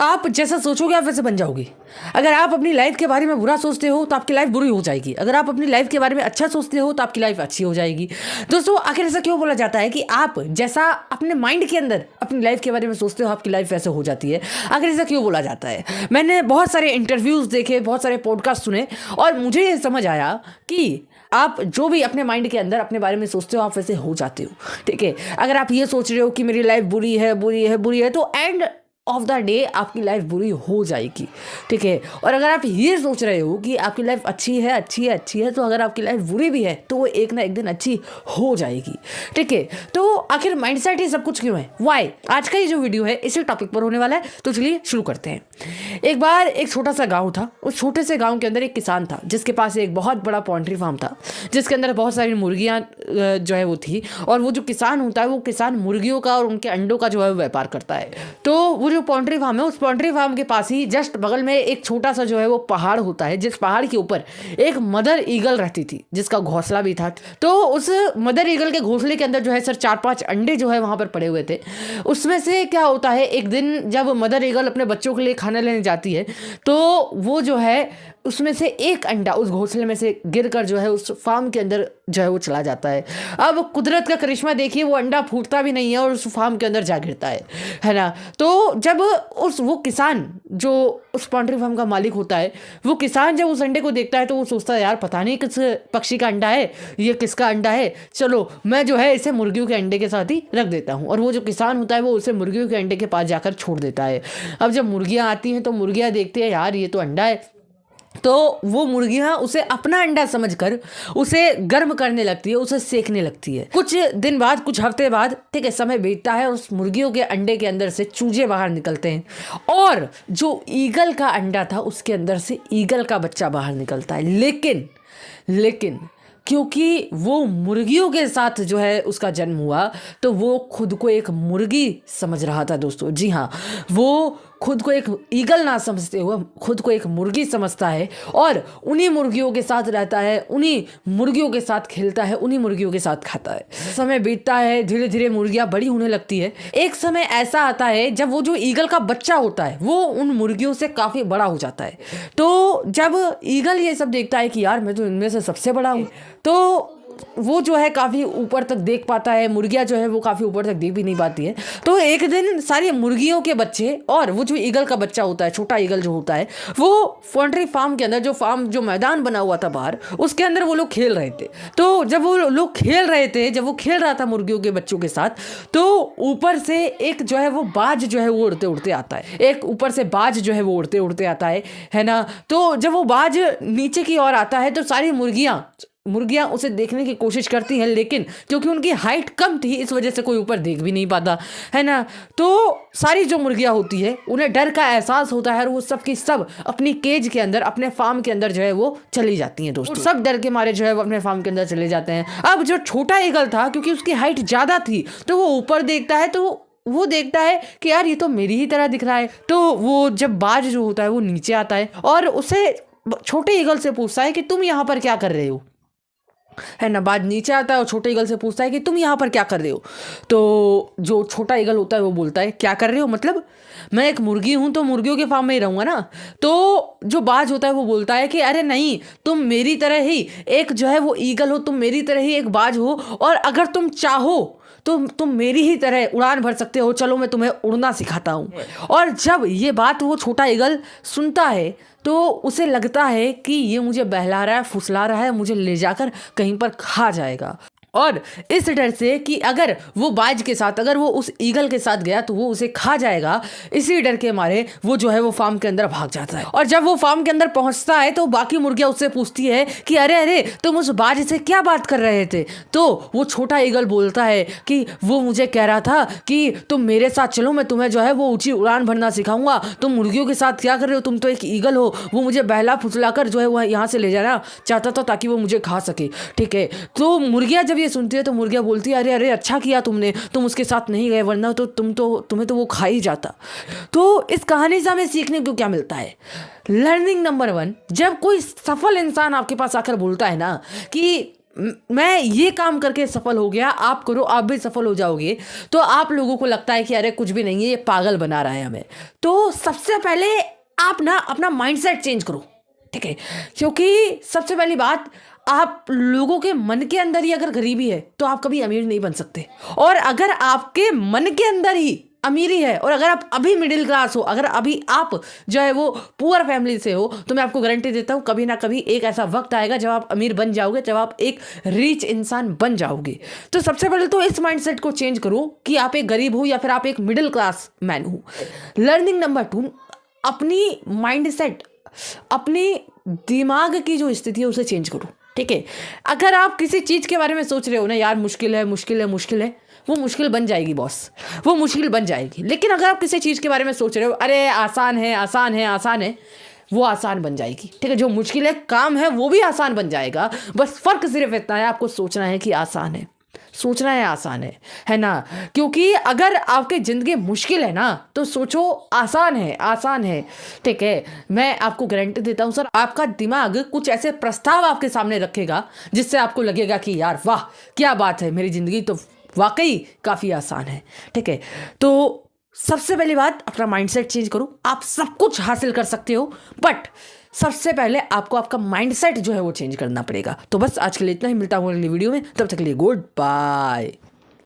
आप जैसा सोचोगे आप वैसे बन जाओगे। अगर आप अपनी लाइफ के बारे में बुरा सोचते हो तो आपकी लाइफ बुरी हो जाएगी। अगर आप अपनी लाइफ के बारे में अच्छा सोचते हो तो आपकी लाइफ अच्छी हो जाएगी। दोस्तों आखिर ऐसा क्यों बोला जाता है कि आप जैसा अपने माइंड के अंदर अपनी लाइफ के बारे में सोचते हो आपकी लाइफ वैसे हो जाती है? आखिर ऐसा क्यों बोला जाता है? मैंने बहुत सारे इंटरव्यूज़ देखे, बहुत सारे पॉडकास्ट सुने और मुझे ये समझ आया कि आप जो भी अपने माइंड के अंदर अपने बारे में सोचते हो आप वैसे हो जाते हो। ठीक है, अगर आप ये सोच रहे हो कि मेरी लाइफ बुरी है बुरी है बुरी है तो एंड ऑफ द डे आपकी लाइफ बुरी हो जाएगी। ठीक है, और अगर आप ये सोच रहे हो कि आपकी लाइफ अच्छी है अच्छी है अच्छी है तो अगर आपकी लाइफ बुरी भी है तो वो एक ना एक दिन अच्छी हो जाएगी। ठीक है, तो आखिर माइंडसेट ये सब कुछ क्यों है, वाई? आज का ये जो वीडियो है इसी टॉपिक पर होने वाला है, तो चलिए शुरू करते हैं। एक बार एक छोटा सा गाँव था। उस छोटे से गाँव के अंदर एक किसान था जिसके पास एक बहुत बड़ा पोल्ट्री फार्म था जिसके अंदर बहुत सारी मुर्गियाँ जो है वो थी। और वो जो किसान होता है वो किसान मुर्गियों का और उनके अंडों का जो है व्यापार करता है। तो वो जो पोल्ट्री फार्म है उस पोल्ट्री फार्म के पास ही जस्ट बगल में एक छोटा सा जो है वो पहाड़ होता है, जिस पहाड़ के ऊपर एक मदर ईगल रहती थी जिसका घोंसला भी था। तो उस मदर ईगल के घोंसले के अंदर जो है सर 4-5 अंडे जो है वहां पर पड़े हुए थे। उसमें से क्या होता है, एक दिन जब मदर ईगल अपने बच्चों के लिए खाना लेने जाती है तो वो जो है उसमें से एक अंडा उस घोंसले में से गिरकर जो है उस फार्म के अंदर जो है वो चला जाता है। अब कुदरत का करिश्मा देखिए, वो अंडा फूटता भी नहीं है और उस फार्म के अंदर जा गिरता है ना। तो जब वो किसान जो उस पोल्ट्री फार्म का मालिक होता है, वो किसान जब उस अंडे को देखता है तो वो सोचता है यार पता नहीं किस पक्षी का अंडा है, ये किसका अंडा है, चलो मैं जो है इसे मुर्गियों के अंडे के साथ ही रख देता हूँ। और वो जो किसान होता है वो उसे मुर्गियों के अंडे के पास जाकर छोड़ देता है। अब जब मुर्गियाँ आती हैं तो मुर्गियाँ देखती है यार ये तो अंडा है, तो वो मुर्गियाँ उसे अपना अंडा समझकर उसे गर्म करने लगती है, उसे सेकने लगती है। कुछ दिन बाद, कुछ हफ्ते बाद, ठीक है, समय बीतता है, उस मुर्गियों के अंडे के अंदर से चूजे बाहर निकलते हैं और जो ईगल का अंडा था उसके अंदर से ईगल का बच्चा बाहर निकलता है। लेकिन क्योंकि वो मुर्गियों के साथ जो है उसका जन्म हुआ तो वो खुद को एक मुर्गी समझ रहा था। दोस्तों जी हाँ, वो खुद को एक ईगल ना समझते हुए खुद को एक मुर्गी समझता है और उन्हीं मुर्गियों के साथ रहता है, उन्हीं मुर्गियों के साथ खेलता है, उन्हीं मुर्गियों के साथ खाता है। समय बीतता है, धीरे धीरे मुर्गियाँ बड़ी होने लगती है। एक समय ऐसा आता है जब वो जो ईगल का बच्चा होता है वो उन मुर्गियों से काफ़ी बड़ा हो जाता है। तो जब ईगल ये सब देखता है कि यार मैं तो इनमें से सबसे बड़ा हूँ, तो वो जो है काफ़ी ऊपर तक देख पाता है। मुर्गियाँ जो है वो काफ़ी ऊपर तक देख भी नहीं पाती है। तो एक दिन सारी मुर्गियों के बच्चे और वो जो ईगल का बच्चा होता है, छोटा ईगल जो होता है, वो पोल्ट्री फार्म के अंदर जो मैदान बना हुआ था बाहर, उसके अंदर वो लोग खेल रहे थे। तो जब वो लोग खेल रहे थे, जब वो खेल रहा था मुर्गियों के बच्चों के साथ, तो ऊपर से एक जो है वो बाज जो है वो उड़ते उड़ते आता है। एक ऊपर से बाज जो है वो उड़ते उड़ते आता है ना। तो जब वो बाज नीचे की ओर आता है तो सारी मुर्गियाँ उसे देखने की कोशिश करती हैं, लेकिन क्योंकि उनकी हाइट कम थी इस वजह से कोई ऊपर देख भी नहीं पाता है ना। तो सारी जो मुर्गियाँ होती है उन्हें डर का एहसास होता है और वो सब की सब अपनी केज के अंदर, अपने फार्म के अंदर जो है वो चली जाती हैं। दोस्तों सब डर के मारे जो है वो अपने फार्म के अंदर चले जाते हैं। अब जो छोटा ईगल था, क्योंकि उसकी हाइट ज़्यादा थी, तो वो ऊपर देखता है तो वो देखता है कि यार ये तो मेरी ही तरह दिख रहा है। तो वो जब बाज जो होता है वो नीचे आता है और उसे छोटे ईगल से पूछता है कि तुम यहाँ पर क्या कर रहे हो, है ना। बाद नीचे आता है और छोटे ईगल से पूछता है कि तुम यहाँ पर क्या कर रहे हो। तो जो छोटा ईगल होता है वो बोलता है क्या कर रहे हो, मतलब मैं एक मुर्गी हूँ तो मुर्गियों के फार्म में ही रहूँगा ना। तो जो बाज होता है वो बोलता है कि अरे नहीं, तुम मेरी तरह ही एक जो है वो ईगल हो, तुम मेरी तरह ही एक बाज हो और अगर तुम चाहो तो तुम मेरी ही तरह उड़ान भर सकते हो, चलो मैं तुम्हें उड़ना सिखाता हूँ। और जब ये बात वो छोटा ईगल सुनता है तो उसे लगता है कि ये मुझे बहला रहा है, फुसला रहा है, मुझे ले जाकर कहीं पर खा जाएगा। और इस डर से कि अगर वो बाज के साथ, अगर वो उस ईगल के साथ गया तो वो उसे खा जाएगा, इसी डर के मारे वो जो है वो फार्म के अंदर भाग जाता है। और जब वो फार्म के अंदर पहुंचता है तो बाकी मुर्गियां उससे पूछती है कि अरे तुम उस बाज से क्या बात कर रहे थे। तो वो छोटा ईगल बोलता है कि वो मुझे कह रहा था कि तुम मेरे साथ चलो, मैं तुम्हें जो है वो ऊंची उड़ान भरना सिखाऊंगा। तुम मुर्गियों के साथ क्या कर रहे हो, तुम तो एक ईगल हो। वो मुझे बहला फुसला कर जो है वो यहाँ से ले जाना चाहता था ताकि वो मुझे खा सके। ठीक है, तो मुर्गियाँ जब ये सुनती है तो मुर्गियाँ बोलती है अरे अच्छा किया तुमने, तुम उसके साथ नहीं गए, वरना तो तुम्हें तो वो खा ही जाता। तो इस कहानी से हमें सीखने को क्या मिलता है? लर्निंग नंबर 1, जब कोई सफल इंसान आपके पास आकर बोलता है ना कि मैं ये काम करके सफल हो गया, आप करो आप भी सफल हो जाओगे, तो आप लोगों को लगता है कि अरे कुछ भी नहीं है, ये पागल बना रहा है हमें। तो सबसे पहले आप ना अपना माइंडसेट चेंज करो, ठीक है। क्योंकि सबसे पहली बात, आप लोगों के मन के अंदर ही अगर गरीबी है तो आप कभी अमीर नहीं बन सकते। और अगर आपके मन के अंदर ही अमीरी है, और अगर आप अभी मिडिल क्लास हो, अगर अभी आप जो है वो पुअर फैमिली से हो, तो मैं आपको गारंटी देता हूँ कभी ना कभी एक ऐसा वक्त आएगा जब आप अमीर बन जाओगे, जब आप एक रिच इंसान बन जाओगे। तो सबसे पहले तो इस माइंडसेट को चेंज करो कि आप एक गरीब हो या फिर आप एक मिडिल क्लास मैन हो। लर्निंग नंबर 2, अपनी माइंडसेट, अपनी दिमाग की जो स्थिति है उसे चेंज करो, ठीक है। अगर आप किसी चीज़ के बारे में सोच रहे हो ना, यार मुश्किल है मुश्किल है मुश्किल है, वो मुश्किल बन जाएगी बॉस, वो मुश्किल बन जाएगी। लेकिन अगर आप किसी चीज़ के बारे में सोच रहे हो, अरे आसान है आसान है आसान है, वो आसान बन जाएगी, ठीक है। जो मुश्किल है काम है वो भी आसान बन जाएगा। बस फ़र्क सिर्फ इतना है, आपको सोचना है कि आसान है, सोचना है आसान है ना। क्योंकि अगर आपकी ज़िंदगी मुश्किल है ना, तो सोचो आसान है, ठीक है। मैं आपको गारंटी देता हूँ सर, आपका दिमाग कुछ ऐसे प्रस्ताव आपके सामने रखेगा जिससे आपको लगेगा कि यार वाह क्या बात है, मेरी ज़िंदगी तो वाकई काफ़ी आसान है, ठीक है। तो सबसे पहली बात, अपना माइंडसेट चेंज करो। आप सब कुछ हासिल कर सकते हो, बट सबसे पहले आपको आपका माइंडसेट जो है वो चेंज करना पड़ेगा। तो बस आज के लिए इतना ही, मिलता हूँ अगली वीडियो में, तब तक के लिए गुड बाय।